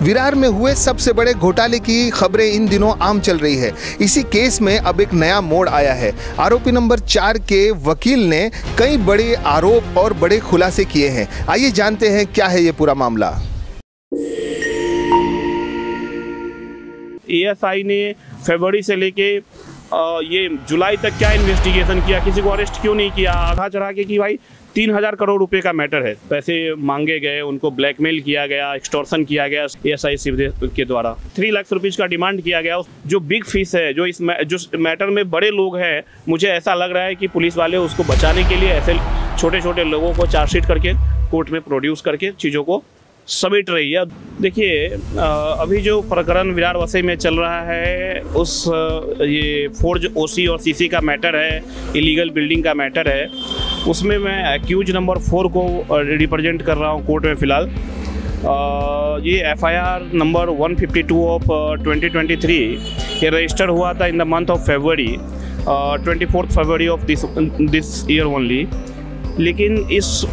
विरार में हुए सबसे बड़े घोटाले की खबरें इन दिनों आम चल रही है। इसी केस में अब एक नया मोड़ आया है। आरोपी नंबर 4 के वकील ने कई बड़े आरोप और बड़े खुलासे किए हैं। आइए जानते हैं क्या है ये पूरा मामला। एएसआई ने फरवरी से लेके ये जुलाई तक क्या इन्वेस्टिगेशन किया, किसी को अरेस्ट क्यों नहीं किया, आधा चढ़ा के कि भाई 3000 करोड़ रुपए का मैटर है, पैसे मांगे गए, उनको ब्लैकमेल किया गया, एक्सटॉर्शन किया गया एएसआई शिवदे के द्वारा, 3 लाख रुपीज़ का डिमांड किया गया। जो बिग फिश है, जो इस मैटर में बड़े लोग हैं, मुझे ऐसा लग रहा है कि पुलिस वाले उसको बचाने के लिए ऐसे छोटे छोटे लोगों को चार्जशीट करके कोर्ट में प्रोड्यूस करके चीज़ों को समेट रही है। देखिए, अभी जो प्रकरण विरार वसई में चल रहा है, उस ये फोर्ज ओसी और सीसी का मैटर है, इलीगल बिल्डिंग का मैटर है, उसमें मैं एक्यूज नंबर 4 को रिप्रेजेंट कर रहा हूँ कोर्ट में फ़िलहाल। ये एफआईआर नंबर 152 ऑफ 2023 ये रजिस्टर हुआ था in the month of February, 24 February of this year only. लेकिन इस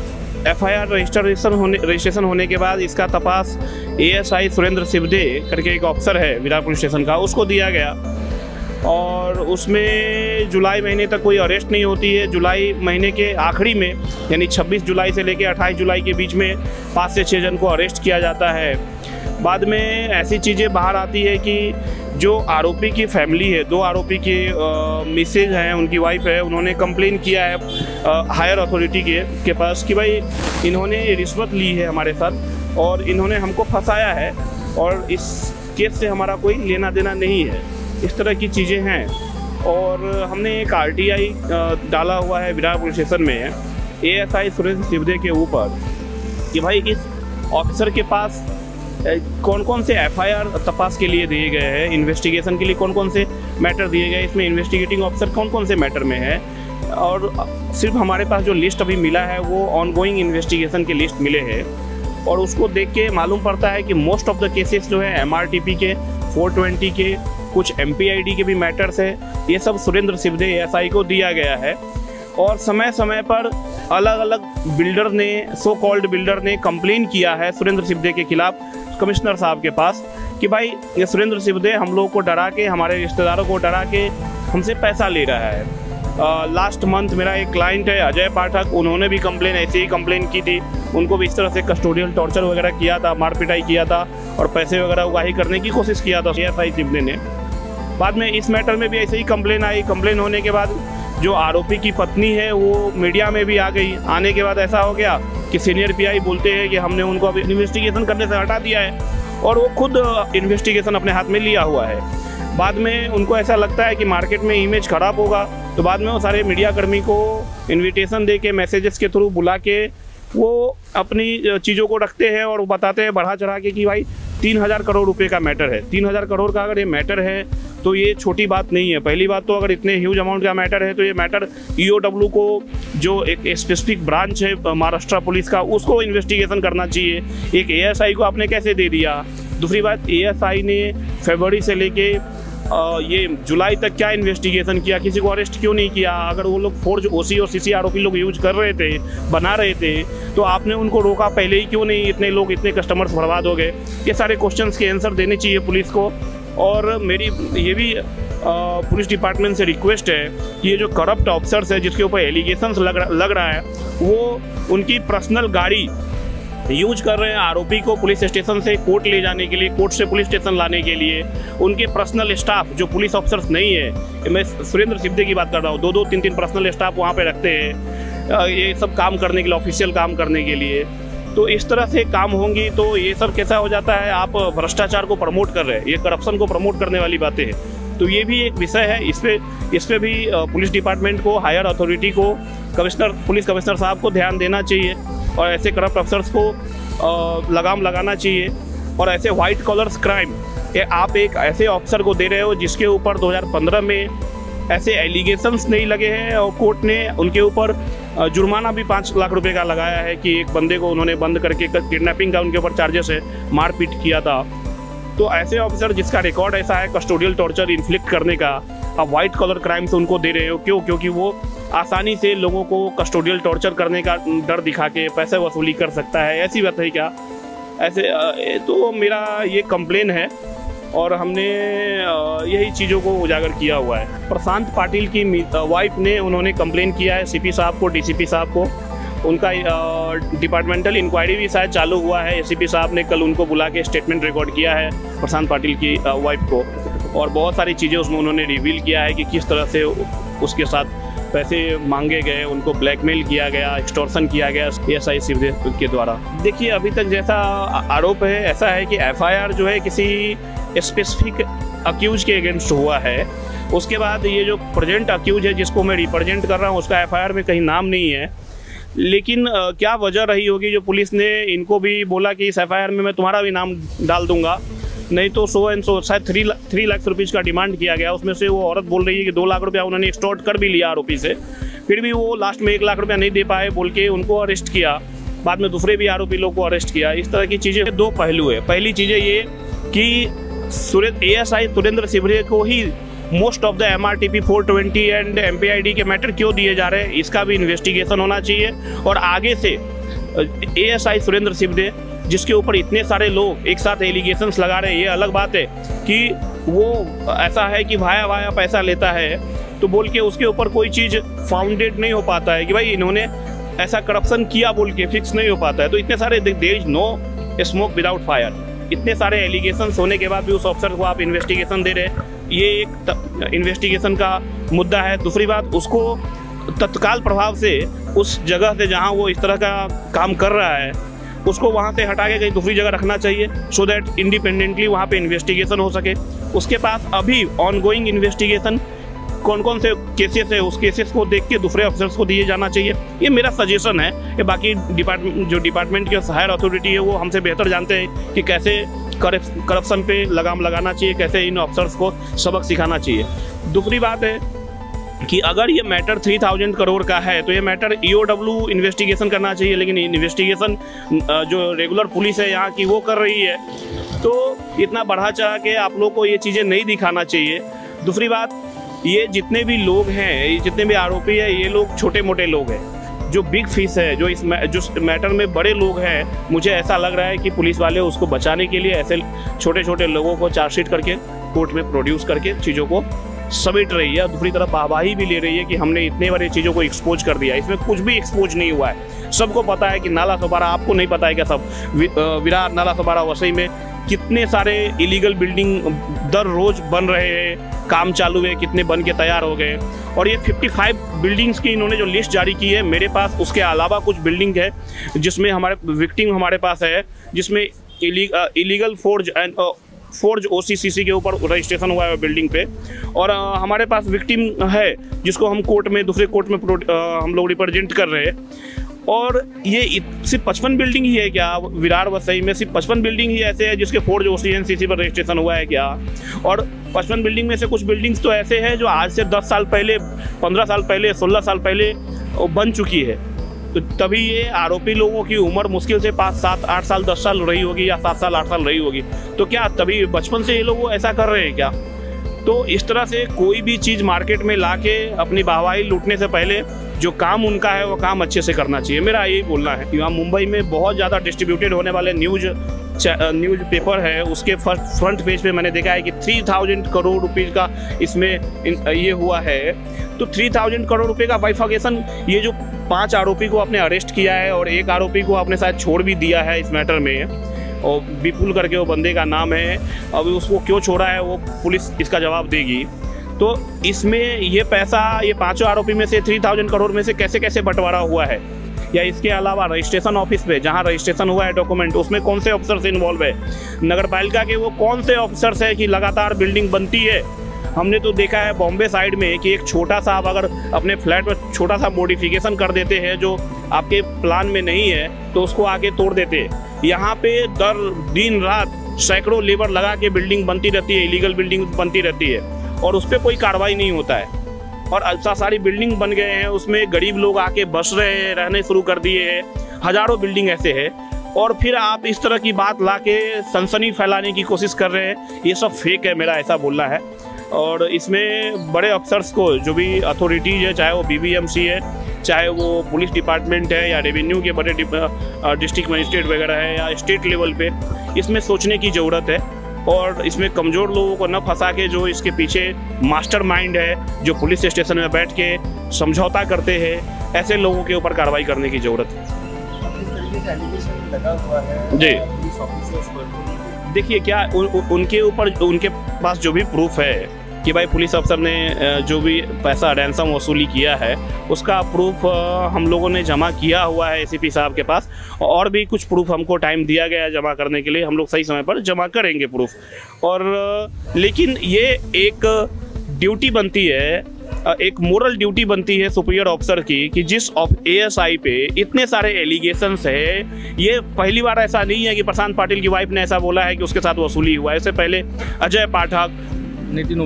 एफआईआर रजिस्ट्रेशन होने के बाद इसका तपास एएसआई सुरेंद्र शिवदे करके एक ऑफिसर है विरार पुलिस स्टेशन का, उसको दिया गया और उसमें जुलाई महीने तक कोई अरेस्ट नहीं होती है। जुलाई महीने के आखिरी में यानी 26 जुलाई से लेकर 28 जुलाई के बीच में 5 से 6 जन को अरेस्ट किया जाता है। बाद में ऐसी चीज़ें बाहर आती है कि जो आरोपी की फैमिली है, 2 आरोपी के मिसेज हैं, उनकी वाइफ है, उन्होंने कंप्लेन किया है हायर अथॉरिटी के पास कि भाई इन्होंने रिश्वत ली है हमारे साथ और इन्होंने हमको फंसाया है और इस केस से हमारा कोई लेना देना नहीं है। इस तरह की चीज़ें हैं और हमने एक आरटीआई डाला हुआ है विरार पुलिस स्टेशन में एएसआई सुरेंद्र शिवदे के ऊपर कि भाई इस ऑफिसर के पास कौन कौन से एफआईआर तपास के लिए दिए गए हैं, इन्वेस्टिगेशन के लिए कौन कौन से मैटर दिए गए, इसमें इन्वेस्टिगेटिंग ऑफिसर कौन कौन से मैटर में है। और सिर्फ हमारे पास जो लिस्ट अभी मिला है वो ऑनगोइंग इन्वेस्टिगेशन के लिस्ट मिले हैं और उसको देख के मालूम पड़ता है कि मोस्ट ऑफ द केसेस जो है एमआरटीपी के, 420 के, कुछ एमपीआईडी के भी मैटर्स है, ये सब सुरेंद्र शिवदे एएसआई को दिया गया है। और समय समय पर अलग अलग बिल्डर ने, सो कॉल्ड बिल्डर ने कंप्लेन किया है सुरेंद्र शिवदे के खिलाफ कमिश्नर साहब के पास कि भाई ये सुरेंद्र शिवदे हम लोगों को डरा के, हमारे रिश्तेदारों को डरा के हमसे पैसा ले रहा है। लास्ट मंथ मेरा एक क्लाइंट है अजय पाठक, उन्होंने भी कंप्लेन ऐसे ही कंप्लेन की थी, उनको भी इस तरह से कस्टोडियल टॉर्चर वगैरह किया था, मार पिटाई किया था और पैसे वगैरह उगाही करने की कोशिश किया था एएसआई शिवदे ने। बाद में इस मैटर में भी ऐसे ही कंप्लेन आई। कंप्लेन होने के बाद जो आरोपी की पत्नी है वो मीडिया में भी आ गई। आने के बाद ऐसा हो गया कि सीनियर पीआई बोलते हैं कि हमने उनको अब इन्वेस्टिगेशन करने से हटा दिया है और वो खुद इन्वेस्टिगेशन अपने हाथ में लिया हुआ है। बाद में उनको ऐसा लगता है कि मार्केट में इमेज खराब होगा, तो बाद में वो सारे मीडिया कर्मी को इन्विटेशन दे के, मैसेजेस के थ्रू बुला के वो अपनी चीज़ों को रखते हैं और बताते हैं बढ़ा चढ़ा के कि भाई 3000 करोड़ रुपए का मैटर है। 3000 करोड़ का अगर ये मैटर है तो ये छोटी बात नहीं है। पहली बात तो अगर इतने ह्यूज अमाउंट का मैटर है तो ये मैटर ईओडब्ल्यू को, जो एक स्पेसिफिक ब्रांच है महाराष्ट्र पुलिस का, उसको इन्वेस्टिगेशन करना चाहिए। एक एएसआई को आपने कैसे दे दिया। दूसरी बात, एएसआई ने फरवरी से लेके ये जुलाई तक क्या इन्वेस्टिगेशन किया, किसी को अरेस्ट क्यों नहीं किया। अगर वो लोग फोर्ज ओसी और सीसी आरोपी लोग यूज कर रहे थे, बना रहे थे, तो आपने उनको रोका पहले ही क्यों नहीं। इतने लोग, इतने कस्टमर्स बर्बाद हो गए। ये सारे क्वेश्चंस के आंसर देने चाहिए पुलिस को। और मेरी ये भी पुलिस डिपार्टमेंट से रिक्वेस्ट है कि ये जो करप्ट ऑफिसर्स है जिसके ऊपर एलिगेशंस लग रहा है, वो उनकी पर्सनल गाड़ी यूज कर रहे हैं आरोपी को पुलिस स्टेशन से कोर्ट ले जाने के लिए, कोर्ट से पुलिस स्टेशन लाने के लिए। उनके पर्सनल स्टाफ जो पुलिस ऑफिसर्स नहीं है, मैं सुरेंद्र शिवदे की बात कर रहा हूँ, 2-2, 3-3 पर्सनल स्टाफ वहाँ पे रखते हैं ये सब काम करने के लिए, ऑफिशियल काम करने के लिए। तो इस तरह से काम होंगी तो ये सब कैसा हो जाता है, आप भ्रष्टाचार को प्रमोट कर रहे हैं, ये करप्शन को प्रमोट करने वाली बातें हैं। तो ये भी एक विषय है, इस पे भी पुलिस डिपार्टमेंट को, हायर अथॉरिटी को, पुलिस कमिश्नर साहब को ध्यान देना चाहिए और ऐसे करप्ट अफसर्स को लगाम लगाना चाहिए। और ऐसे वाइट कॉलर्स क्राइम, आप एक ऐसे ऑफिसर को दे रहे हो जिसके ऊपर 2015 में ऐसे एलिगेशंस नहीं लगे हैं और कोर्ट ने उनके ऊपर जुर्माना भी 5 लाख रुपए का लगाया है कि एक बंदे को उन्होंने बंद करके किडनैपिंग का उनके ऊपर चार्जेस है, मारपीट किया था। तो ऐसे ऑफिसर जिसका रिकॉर्ड ऐसा है कस्टोडियल टॉर्चर इन्फ्लिक्ट करने का, आप वाइट कॉलर क्राइम से उनको दे रहे हो। क्यों? क्योंकि वो आसानी से लोगों को कस्टोडियल टॉर्चर करने का डर दिखा के पैसे वसूली कर सकता है। ऐसी बात है क्या? ऐसे तो मेरा ये कंप्लेन है और हमने यही चीज़ों को उजागर किया हुआ है। प्रशांत पाटिल की वाइफ ने उन्होंने कंप्लेन किया है सीपी साहब को, डीसीपी साहब को। उनका डिपार्टमेंटल इंक्वायरी भी शायद चालू हुआ है। एसीपी साहब ने कल उनको बुला के स्टेटमेंट रिकॉर्ड किया है प्रशांत पाटिल की वाइफ को, और बहुत सारी चीज़ें उसमें उन्होंने रिवील किया है कि किस तरह से उसके साथ पैसे मांगे गए, उनको ब्लैकमेल किया गया, एक्सटॉर्शन किया गया एएसआई शिवदेव के द्वारा। देखिए, अभी तक जैसा आरोप है ऐसा है कि एफआईआर जो है किसी स्पेसिफिक अक्यूज के अगेंस्ट हुआ है। उसके बाद ये जो प्रेजेंट अक्यूज है जिसको मैं रिप्रेजेंट कर रहा हूँ उसका एफआईआर में कहीं नाम नहीं है। लेकिन क्या वजह रही होगी जो पुलिस ने इनको भी बोला कि इस एफआईआर में मैं तुम्हारा भी नाम डाल दूंगा, नहीं तो 100 एंड 100 शायद 3 लाख रुपीज़ का डिमांड किया गया। उसमें से वो औरत बोल रही है कि 2 लाख रुपया उन्होंने एक्सटॉर्ट कर भी लिया आरोपी से, फिर भी वो लास्ट में 1 लाख रुपया नहीं दे पाए बोल के उनको अरेस्ट किया। बाद में दूसरे भी आरोपी लोग को अरेस्ट किया। इस तरह की चीज़ें दो पहलू है। पहली चीज़ें ये कि एएसआई सुरेंद्र शिवरे को ही most of the MRTP 420 and MPID के मैटर क्यों दिए जा रहे हैं, इसका भी इन्वेस्टिगेशन होना चाहिए। और आगे से एएसआई सुरेंद्र शिवरे जिसके ऊपर इतने सारे लोग एक साथ एलिगेशंस लगा रहे हैं, ये अलग बात है कि वो ऐसा है कि भाया पैसा लेता है तो बोल के उसके ऊपर कोई चीज़ फाउंडेड नहीं हो पाता है कि भाई इन्होंने ऐसा करप्शन किया बोल के फिक्स नहीं हो पाता है। तो इतने सारे there is no smoke without fire, इतने सारे एलिगेशंस होने के बाद भी उस ऑफिसर को आप इन्वेस्टिगेशन दे रहे हैं, ये एक इन्वेस्टिगेशन का मुद्दा है। दूसरी बात, उसको तत्काल प्रभाव से उस जगह से जहां वो इस तरह का काम कर रहा है उसको वहां से हटा के कहीं दूसरी जगह रखना चाहिए, सो दैट इंडिपेंडेंटली वहां पे इन्वेस्टिगेशन हो सके। उसके पास अभी ऑनगोइंग इन्वेस्टिगेशन कौन कौन से केसेस है उस केसेस को देख के दूसरे ऑफिसर्स को दिए जाना चाहिए। ये मेरा सजेशन है। ये बाकी डिपार्टमेंट की हायर अथॉरिटी है वो हमसे बेहतर जानते हैं कि कैसे करप्शन पे लगाम लगाना चाहिए, कैसे इन ऑफिसर्स को सबक सिखाना चाहिए। दूसरी बात है कि अगर ये मैटर 3000 करोड़ का है तो ये मैटर EOW इन्वेस्टिगेशन करना चाहिए, लेकिन इन्वेस्टिगेशन जो रेगुलर पुलिस है यहाँ की वो कर रही है, तो इतना बढ़ा चढ़ा के आप लोग को ये चीज़ें नहीं दिखाना चाहिए। दूसरी बात, ये जितने भी लोग हैं, जितने भी आरोपी हैं, ये लोग छोटे मोटे लोग हैं। जो बिग फिश है, जो मैटर में बड़े लोग हैं, मुझे ऐसा लग रहा है कि पुलिस वाले उसको बचाने के लिए ऐसे छोटे छोटे लोगों को चार्जशीट करके कोर्ट में प्रोड्यूस करके चीज़ों को समेट रही है। दूसरी तरफ वाहवाही भी ले रही है कि हमने इतने बड़े चीज़ों को एक्सपोज कर दिया। इसमें कुछ भी एक्सपोज नहीं हुआ है। सबको पता है कि नाला सोपारा, आपको नहीं पता है क्या, सब विरार नाला सोपारा वसई में कितने सारे इलीगल बिल्डिंग दर रोज बन रहे हैं, काम चालू है, कितने बन के तैयार हो गए। और ये 55 बिल्डिंग्स की इन्होंने जो लिस्ट जारी की है मेरे पास, उसके अलावा कुछ बिल्डिंग है जिसमें हमारे विक्टिम हमारे पास है, जिसमें इलीगल फोर्ज OCCC के ऊपर रजिस्ट्रेशन हुआ है बिल्डिंग पे। और हमारे पास विक्टिम है जिसको हम कोर्ट में, दूसरे कोर्ट में हम लोग रिप्रेजेंट कर रहे हैं। और ये सिर्फ 55 बिल्डिंग ही है क्या विरार वसई में? सिर्फ 55 बिल्डिंग ही ऐसे है जिसके फोर्ज OCNCC पर रजिस्ट्रेशन हुआ है क्या? और 55 बिल्डिंग में से कुछ बिल्डिंग्स तो ऐसे हैं जो आज से 10 साल पहले, 15 साल पहले, 16 साल पहले बन चुकी है। तो तभी ये आरोपी लोगों की उम्र मुश्किल से 5, 7, 8 साल, 10 साल रही होगी या 7 साल, 8 साल रही होगी। तो क्या तभी बचपन से ये लोग ऐसा कर रहे हैं क्या? तो इस तरह से कोई भी चीज़ मार्केट में लाके अपनी वाहवाही लूटने से पहले जो काम उनका है वो काम अच्छे से करना चाहिए, मेरा यही बोलना है। यहाँ मुंबई में बहुत ज़्यादा डिस्ट्रीब्यूटेड होने वाले न्यूज़ पेपर है, उसके फ्रंट पेज पे मैंने देखा है कि 3000 करोड़ रुपये का इसमें ये हुआ है। तो 3000 करोड़ रुपये का बाइफर्केशन, ये जो 5 आरोपी को आपने अरेस्ट किया है और 1 आरोपी को आपने शायद छोड़ भी दिया है इस मैटर में, और विपुल करके वो बंदे का नाम है। अभी उसको क्यों छोड़ा है वो पुलिस इसका जवाब देगी। तो इसमें ये पैसा, ये 5 आरोपी में से 3000 करोड़ में से कैसे कैसे बंटवारा हुआ है, या इसके अलावा रजिस्ट्रेशन ऑफिस पे जहां रजिस्ट्रेशन हुआ है डॉक्यूमेंट, उसमें कौन से ऑफिसर्स इन्वॉल्व है, नगर पालिका के वो कौन से ऑफिसर्स है कि लगातार बिल्डिंग बनती है। हमने तो देखा है बॉम्बे साइड में कि एक छोटा सा, आप अगर अपने फ्लैट में छोटा सा मॉडिफिकेशन कर देते हैं जो आपके प्लान में नहीं है तो उसको आगे तोड़ देते हैं। यहाँ पे दिन रात सैकड़ों लेबर लगा के बिल्डिंग बनती रहती है, इलीगल बिल्डिंग बनती रहती है, और उस पर कोई कार्रवाई नहीं होता है। और ऐसा सारी बिल्डिंग बन गए हैं, उसमें गरीब लोग आके बस रहे हैं, रहने शुरू कर दिए हैं। हजारों बिल्डिंग ऐसे है, और फिर आप इस तरह की बात लाके सनसनी फैलाने की कोशिश कर रहे हैं। ये सब फेक है, मेरा ऐसा बोलना है। और इसमें बड़े अफसर्स को, जो भी अथॉरिटीज़ है, चाहे वो BBMC है, चाहे वो पुलिस डिपार्टमेंट है या रेवेन्यू के बड़े डिस्ट्रिक्ट मजिस्ट्रेट वगैरह है या स्टेट लेवल पे, इसमें सोचने की ज़रूरत है। और इसमें कमज़ोर लोगों को न फंसा के जो इसके पीछे मास्टरमाइंड है, जो पुलिस स्टेशन में बैठ के समझौता करते हैं, ऐसे लोगों के ऊपर कार्रवाई करने की ज़रूरत है। जी, देखिए क्या उनके ऊपर, उनके पास जो भी प्रूफ है कि भाई पुलिस अफसर ने जो भी पैसा रैंसम वसूली किया है, उसका प्रूफ हम लोगों ने जमा किया हुआ है ACP साहब के पास। और भी कुछ प्रूफ हमको टाइम दिया गया है जमा करने के लिए, हम लोग सही समय पर जमा करेंगे प्रूफ। और लेकिन ये एक ड्यूटी बनती है, एक मोरल ड्यूटी बनती है सुपीरियर ऑफिसर की, कि जिस ASI पे इतने सारे एलिगेशंस है। ये पहली बार ऐसा नहीं है कि प्रशांत पाटिल की वाइफ ने ऐसा बोला है कि उसके साथ वसूली हुआ है। इससे पहले अजय पाठक, नितिन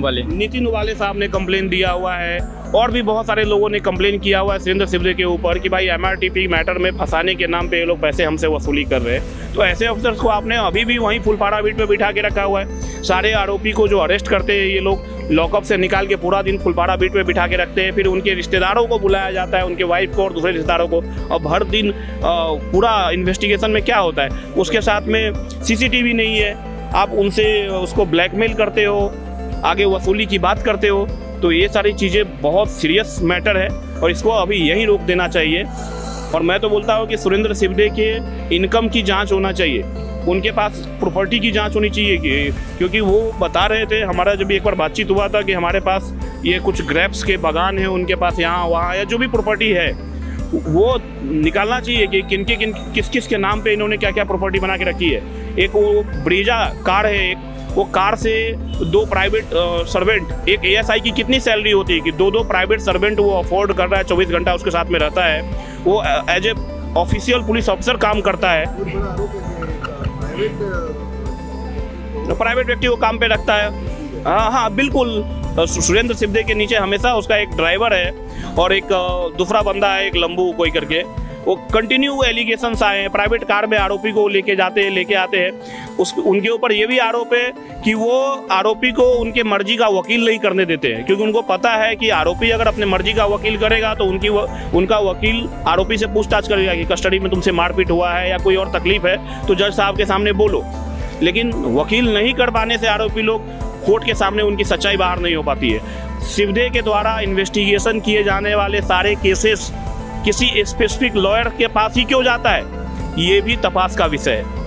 उबाले साहब ने कंप्लेन दिया हुआ है, और भी बहुत सारे लोगों ने कंप्लेन किया हुआ है सुरेंद्र सिवदे के ऊपर कि भाई MRTP मैटर में फंसाने के नाम पे ये लोग पैसे हमसे वसूली कर रहे हैं। तो ऐसे अफसर्स को आपने अभी भी वहीं फुलपाड़ा बीट पे बिठा के रखा हुआ है। सारे आरोपी को जो अरेस्ट करते हैं ये लोग लॉकअप से निकाल के पूरा दिन फुलपाड़ा बीट पे बिठा के रखते हैं। फिर उनके रिश्तेदारों को बुलाया जाता है, उनके वाइफ को और दूसरे रिश्तेदारों को। अब हर दिन पूरा इन्वेस्टिगेशन में क्या होता है, उसके साथ में CCTV नहीं है, आप उनसे उसको ब्लैकमेल करते हो, आगे वसूली की बात करते हो। तो ये सारी चीज़ें बहुत सीरियस मैटर है और इसको अभी यहीं रोक देना चाहिए। और मैं तो बोलता हूँ कि सुरेंद्र सिवदे के इनकम की जांच होना चाहिए, उनके पास प्रॉपर्टी की जांच होनी चाहिए, क्योंकि वो बता रहे थे, हमारा जब एक बार बातचीत हुआ था कि हमारे पास ये कुछ ग्रेप्स के बागान हैं उनके पास, यहाँ वहाँ, या जो भी प्रॉपर्टी है वो निकालना चाहिए कि किस किस के नाम पे इन्होंने क्या क्या प्रॉपर्टी बना के रखी है। एक वो ब्रीजा कार है, एक वो कार से 2 प्राइवेट सर्वेंट, एक ASI की कितनी सैलरी होती है कि 2 प्राइवेट सर्वेंट वो अफोर्ड कर रहा है, 24 घंटा उसके साथ में रहता है, वो as a official police officer काम करता है, प्राइवेट व्यक्ति वो काम पे रखता है। हाँ बिल्कुल, सुरेंद्र सिवदे के नीचे हमेशा उसका एक ड्राइवर है और एक दूसरा बंदा है, एक लंबू कोई करके। वो कंटिन्यू एलिगेशंस आए हैं, प्राइवेट कार में आरोपी को लेके आते हैं। उनके ऊपर ये भी आरोप है कि वो आरोपी को उनके मर्जी का वकील नहीं करने देते हैं, क्योंकि उनको पता है कि आरोपी अगर अपने मर्जी का वकील करेगा तो उनका वकील आरोपी से पूछताछ करेगा कि कस्टडी में तुमसे मारपीट हुआ है या कोई और तकलीफ है तो जज साहब के सामने बोलो। लेकिन वकील नहीं कर पाने से आरोपी लोग कोर्ट के सामने उनकी सच्चाई बाहर नहीं हो पाती है। सिवदे के द्वारा इन्वेस्टिगेशन किए जाने वाले सारे केसेस किसी स्पेसिफिक लॉयर के पास ही क्यों जाता है, ये भी तपास का विषय है।